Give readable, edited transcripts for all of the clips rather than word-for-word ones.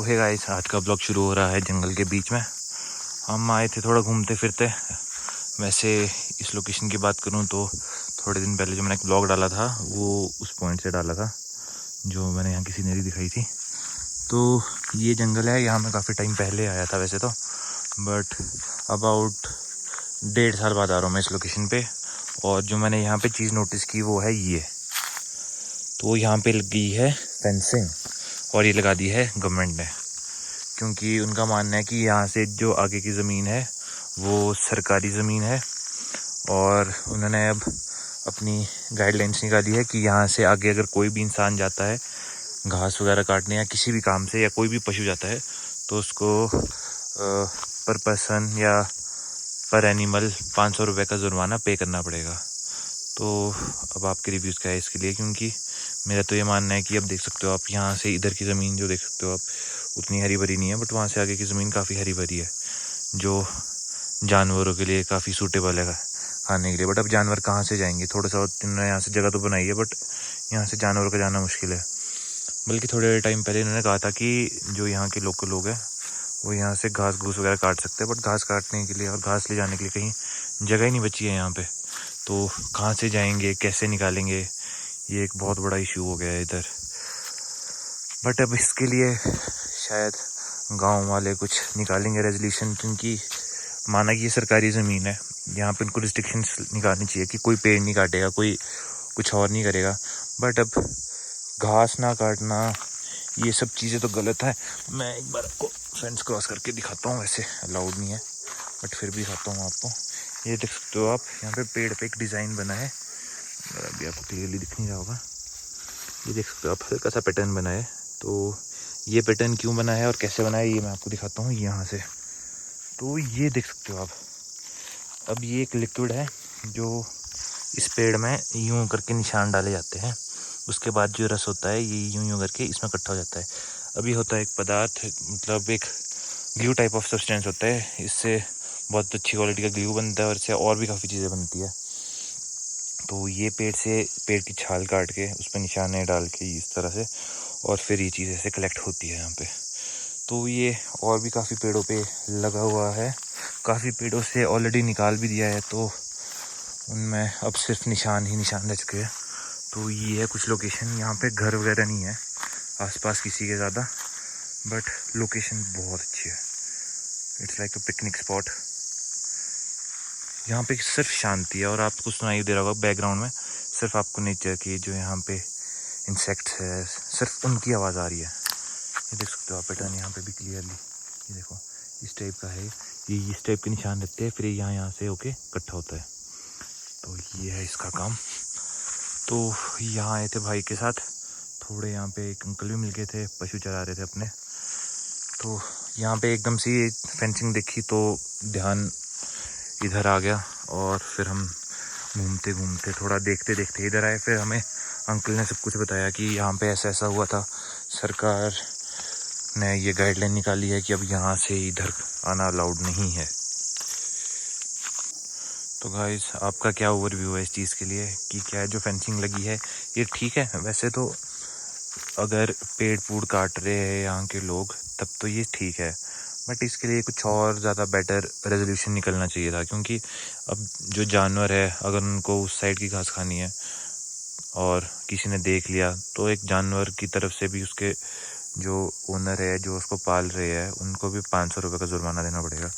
Hey guys, आज का blog शुरू हो रहा है जंगल के बीच में। हम आए थे थोड़ा घूमते फिरते। वैसे इस लोकेशन की बात करूं तो थोड़े दिन पहले जो मैंने एक ब्लॉग डाला था वो उस पॉइंट से डाला था जो मैंने यहाँ की सीनरी दिखाई थी। तो ये जंगल है, यहाँ मैं काफ़ी टाइम पहले आया था वैसे तो, बट अबाउट 1.5 साल बाद आ रहा हूँ मैं इस लोकेशन पे। और जो मैंने यहाँ पे चीज़ नोटिस की वो है ये, तो यहाँ पे लग गई है फेंसिंग और ये लगा दी है गवर्नमेंट ने, क्योंकि उनका मानना है कि यहाँ से जो आगे की ज़मीन है वो सरकारी ज़मीन है। और उन्होंने अब अपनी गाइडलाइंस निकाली है कि यहाँ से आगे अगर कोई भी इंसान जाता है घास वगैरह काटने या किसी भी काम से, या कोई भी पशु जाता है तो उसको पर पर्सन या पर एनिमल 500 रुपये का जुर्माना पे करना पड़ेगा। तो अब आपके रिव्यूज़ क्या है इसके लिए, क्योंकि मेरा तो ये मानना है कि अब देख सकते हो आप यहाँ से इधर की ज़मीन जो देख सकते हो आप उतनी हरी भरी नहीं है, बट वहाँ से आगे की ज़मीन काफ़ी हरी भरी है जो जानवरों के लिए काफ़ी सूटेबल है खाने के लिए। बट अब जानवर कहाँ से जाएंगे? थोड़ा सा इन्होंने यहाँ से जगह तो बनाई है बट यहाँ से जानवरों का जाना मुश्किल है। बल्कि थोड़े टाइम पहले इन्होंने कहा था कि जो यहाँ के लोकल लोग हैं वो यहाँ से घास घूस वगैरह काट सकते हैं, बट घास काटने के लिए और घास ले जाने के लिए कहीं जगह ही नहीं बची है यहाँ पे। तो कहाँ से जाएंगे, कैसे निकालेंगे, ये एक बहुत बड़ा इशू हो गया है इधर। बट अब इसके लिए शायद गांव वाले कुछ निकालेंगे रेजोल्यूशन, क्योंकि माना कि ये सरकारी ज़मीन है, यहाँ पे उनको रिस्ट्रिक्शंस निकालनी चाहिए कि कोई पेड़ नहीं काटेगा, कोई कुछ और नहीं करेगा। बट अब घास ना काटना, ये सब चीज़ें तो गलत है। मैं एक बार आपको फेंस क्रॉस करके दिखाता हूँ, वैसे अलाउड नहीं है बट फिर भी दिखाता हूँ आपको। ये देख सकते हो आप, यहाँ पे पेड़ पे एक डिज़ाइन बना है, अभी आपको क्लियरली दिख नहीं रहा होगा। ये देख सकते हो आप, हल्का सा पैटर्न बना है। तो ये पैटर्न क्यों बना है और कैसे बना है ये मैं आपको दिखाता हूँ यहाँ से। तो ये देख सकते हो आप, अब ये एक लिक्विड है जो इस पेड़ में यूँ करके निशान डाले जाते हैं। उसके बाद जो रस होता है ये यूँ करके इसमें इकट्ठा हो जाता है। अभी होता है एक पदार्थ, मतलब एक ग्लू टाइप ऑफ सब्सटेंस होता है, इससे बहुत अच्छी क्वालिटी का ग्लू बनता है और इससे और भी काफ़ी चीज़ें बनती है। तो ये पेड़ की छाल काट के उस पर निशाने डाल के इस तरह से, और फिर ये चीज़ ऐसे कलेक्ट होती है यहाँ पे। तो ये और भी काफ़ी पेड़ों पे लगा हुआ है, काफ़ी पेड़ों से ऑलरेडी निकाल भी दिया है, तो उनमें अब सिर्फ निशान ही निशान रह चुके हैं। तो ये है कुछ लोकेशन, यहाँ पे घर वगैरह नहीं है आसपास किसी के ज़्यादा, बट लोकेशन बहुत अच्छी है। It's like a picnic spot. यहाँ पे सिर्फ शांति है और आपको सुनाई दे रहा होगा बैकग्राउंड में सिर्फ आपको नेचर की जो यहाँ पे इंसेक्ट्स है सिर्फ उनकी आवाज़ आ रही है। ये देख सकते हो आप पैटर्न यहाँ पे भी क्लियरली, ये देखो इस टाइप का है, ये इस टाइप के निशान रहते हैं, फिर यहाँ से होके इकट्ठा होता है। तो ये है इसका काम। तो यहाँ आए थे भाई के साथ, थोड़े यहाँ पे एक अंकल भी मिल गए थे, पशु चरा रहे थे अपने। तो यहाँ पे एकदम से फेंसिंग देखी तो ध्यान इधर आ गया, और फिर हम घूमते घूमते थोड़ा देखते देखते इधर आए। फिर हमें अंकल ने सब कुछ बताया कि यहाँ पे ऐसा ऐसा हुआ था, सरकार ने ये गाइडलाइन निकाली है कि अब यहाँ से इधर आना अलाउड नहीं है। तो गाइस आपका क्या ओवरव्यू है इस चीज़ के लिए कि क्या है जो फेंसिंग लगी है ये ठीक है? वैसे तो अगर पेड़ पूड़ काट रहे हैं यहाँ के लोग तब तो ये ठीक है, बट इसके लिए कुछ और ज़्यादा बेटर रेजोल्यूशन निकलना चाहिए था। क्योंकि अब जो जानवर है अगर उनको उस साइड की घास खानी है और किसी ने देख लिया तो एक जानवर की तरफ से भी उसके जो ओनर है जो उसको पाल रहे हैं उनको भी 500 रुपये का जुर्माना देना पड़ेगा।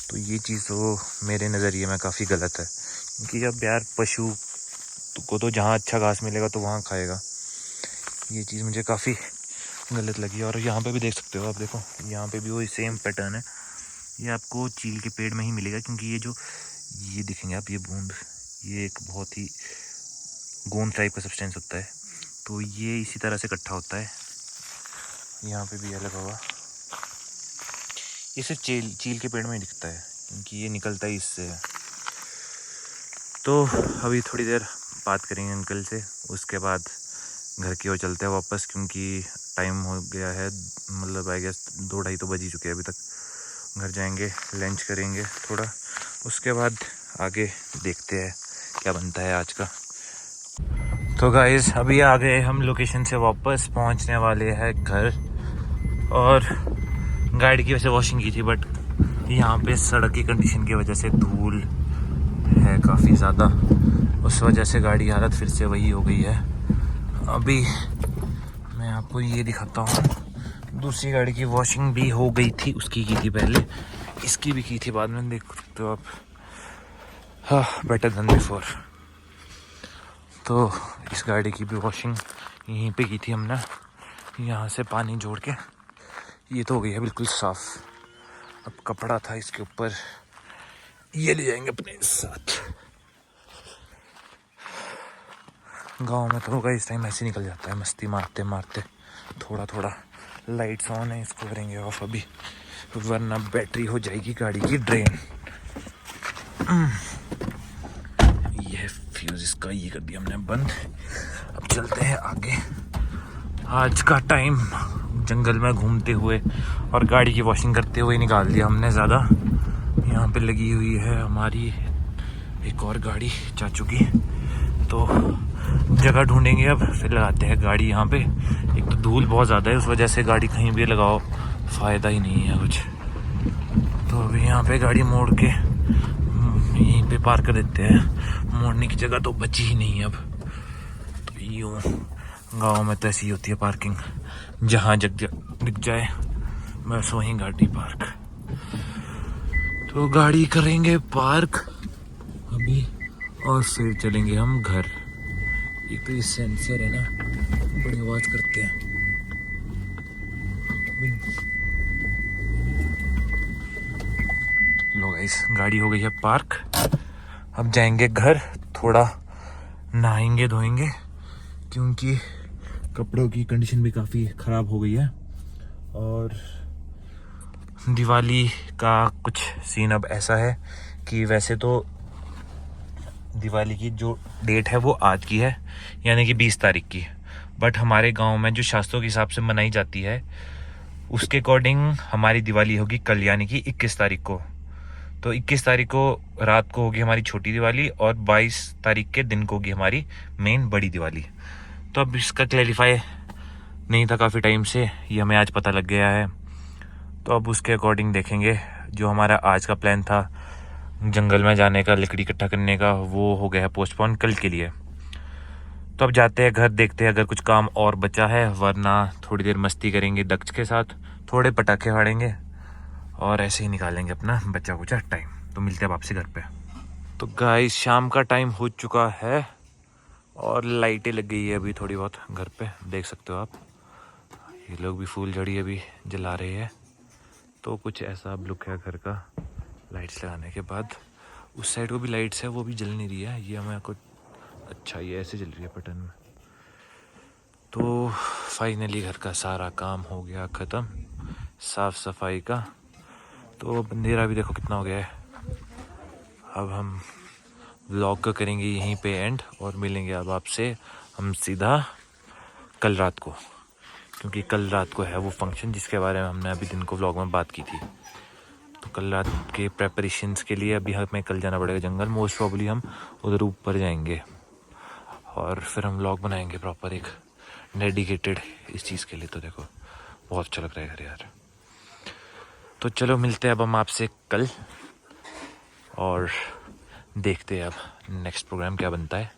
तो ये चीज़ तो मेरे नज़रिए में काफ़ी गलत है, क्योंकि अब यार पशु को तो जहाँ अच्छा घास मिलेगा तो वहाँ खाएगा। ये चीज़ मुझे काफ़ी गलत लगी। और यहाँ पे भी देख सकते हो आप, देखो यहाँ पे भी वही सेम पैटर्न है, ये आपको चील के पेड़ में ही मिलेगा। क्योंकि ये दिखेंगे आप, ये बूंद, ये एक बहुत ही गोंद टाइप का सब्सटेंस होता है, तो ये इसी तरह से इकट्ठा होता है। यहाँ पे भी ये लगा हुआ, ये सिर्फ चील के पेड़ में ही दिखता है क्योंकि ये निकलता ही इससे है। तो अभी थोड़ी देर बात करेंगे अंकल से, उसके बाद घर की ओर चलते हैं वापस, क्योंकि टाइम हो गया है, मतलब आई गेस 2-2:30 तो बज ही चुके हैं अभी तक। घर जाएंगे, लंच करेंगे थोड़ा, उसके बाद आगे देखते हैं क्या बनता है आज का। तो गाइस अभी आ गए हम लोकेशन से वापस, पहुंचने वाले हैं घर। और गाड़ी की वैसे वॉशिंग की थी, बट यहाँ पे सड़क की कंडीशन की वजह से धूल है काफ़ी ज़्यादा, उस वजह से गाड़ी की हालत फिर से वही हो गई है। अभी मैं आपको ये दिखाता हूँ, दूसरी गाड़ी की वॉशिंग भी हो गई थी, उसकी की थी पहले, इसकी भी की थी बाद में, देख सकते हो आप। हाँ, बेटर देन बिफोर। तो इस गाड़ी की भी वॉशिंग यहीं पे की थी हमने, यहाँ से पानी जोड़ के। ये तो हो गई है बिल्कुल साफ़। अब कपड़ा था इसके ऊपर, ये ले जाएंगे अपने साथ। गांव में तो होगा इस टाइम ऐसे निकल जाता है, मस्ती मारते मारते। थोड़ा थोड़ा लाइट्स ऑन है, इसको करेंगे ऑफ अभी, वरना बैटरी हो जाएगी गाड़ी की ड्रेन। ये फ्यूज इसका ये कर दिया हमने बंद। अब चलते हैं आगे। आज का टाइम जंगल में घूमते हुए और गाड़ी की वॉशिंग करते हुए निकाल दिया हमने ज़्यादा। यहाँ पे लगी हुई है हमारी एक और गाड़ी चाचू की, तो जगह ढूंढेंगे अब, फिर लगाते हैं गाड़ी यहाँ पे। एक तो धूल बहुत ज़्यादा है, उस वजह से गाड़ी कहीं भी लगाओ फ़ायदा ही नहीं है कुछ। तो अभी यहाँ पे गाड़ी मोड़ के यहीं पे पार्क कर देते हैं, मोड़ने की जगह तो बची ही नहीं अब। तो यूँ गाँव में तो ऐसी होती है पार्किंग, जहाँ जग दिख जाए बस वहीं गाड़ी पार्क। तो गाड़ी करेंगे पार्क अभी और फिर चलेंगे हम घर। एक तो ये सेंसर है ना, बड़ी आवाज़ करते हैं। लो गाइस, गाड़ी हो गई है पार्क। अब जाएंगे घर, थोड़ा नहाएंगे धोएंगे, क्योंकि कपड़ों की कंडीशन भी काफ़ी ख़राब हो गई है। और दिवाली का कुछ सीन अब ऐसा है कि वैसे तो दिवाली की जो डेट है वो आज की है, यानी कि 20 तारीख की, बट हमारे गांव में जो शास्त्रों के हिसाब से मनाई जाती है उसके अकॉर्डिंग हमारी दिवाली होगी कल, यानी कि 21 तारीख को। तो 21 तारीख को रात को होगी हमारी छोटी दिवाली और 22 तारीख के दिन को होगी हमारी मेन बड़ी दिवाली। तो अब इसका क्लैरिफाई नहीं था काफ़ी टाइम से, ये हमें आज पता लग गया है। तो अब उसके अकॉर्डिंग देखेंगे। जो हमारा आज का प्लान था जंगल में जाने का, लकड़ी इकट्ठा करने का, वो हो गया है पोस्टपोन कल के लिए। तो अब जाते हैं घर, देखते हैं अगर कुछ काम और बचा है, वरना थोड़ी देर मस्ती करेंगे दक्ष के साथ, थोड़े पटाखे फाड़ेंगे और ऐसे ही निकालेंगे अपना बचा कुचा टाइम। तो मिलते हैं वापसी घर पे। तो गाइस शाम का टाइम हो चुका है और लाइटें लग गई है अभी थोड़ी बहुत घर पे, देख सकते हो आप। ये लोग भी फूल झड़ी अभी जला रहे हैं। तो कुछ ऐसा अब लुक है घर का लाइट्स लगाने के बाद। उस साइड को भी लाइट्स है, वो भी जल नहीं रही है, ये हमें कुछ अच्छा ये ऐसे जल रही है पैटर्न में। तो फाइनली घर का सारा काम हो गया ख़त्म, साफ़ सफाई का। तो अंधेरा भी देखो कितना हो गया है। अब हम व्लॉग का करेंगे यहीं पे एंड और मिलेंगे अब आपसे हम सीधा कल रात को, क्योंकि कल रात को है वो फंक्शन जिसके बारे में हमने अभी दिन को व्लॉग में बात की थी। तो कल रात के प्रेपरेशंस के लिए अभी हमें कल जाना पड़ेगा जंगल। मोस्ट प्रॉब्ली हम उधर ऊपर जाएंगे और फिर हम व्लॉग बनाएंगे प्रॉपर एक डेडिकेटेड इस चीज़ के लिए। तो देखो बहुत अच्छा लग रहा है घर यार। तो चलो मिलते हैं अब हम आपसे कल और देखते हैं अब नेक्स्ट प्रोग्राम क्या बनता है।